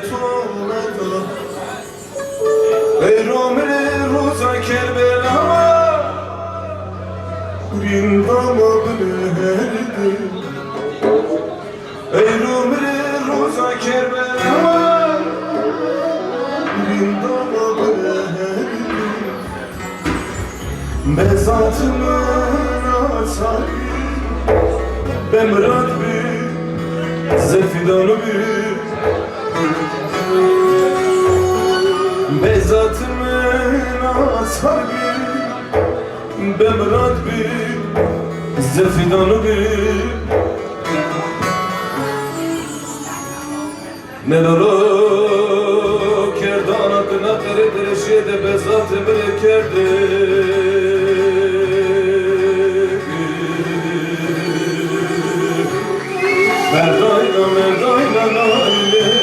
تومدا ای رومل روزا کربلا رindama blerdi ey رومل روزا کربلا rindama blerdi bezatımın atari bemrad bir zefidanı bir bezatımın atari bemrad bir zefidanı bir nelaro kerdan adına tere tere şeyde bezatı bile kerdi merdayla merdayla naile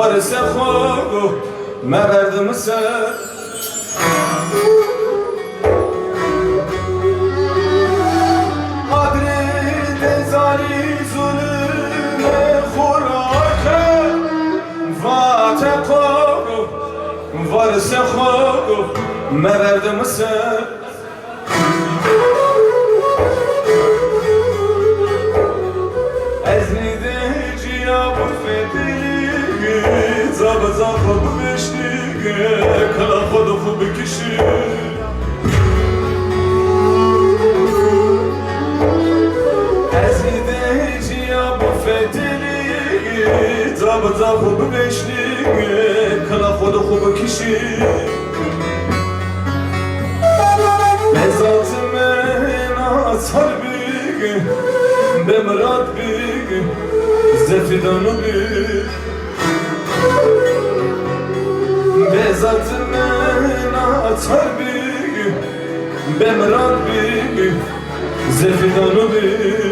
varsa xogu meverdim sen adri dezali zulme khurake vate xogu varsa xogu meverdim sen eznide ciyabu fedili زاب زاب بمشتیگ کلا خودو خوب بکشی ازیده جیا بفتلی زاب زاب بمشتیگ کلا خودو خوب بکشی لذات من اصحر بیگ بمراد بیگ زفیدانو بیگ bezatımın atar bir bemran bir zefidanı bir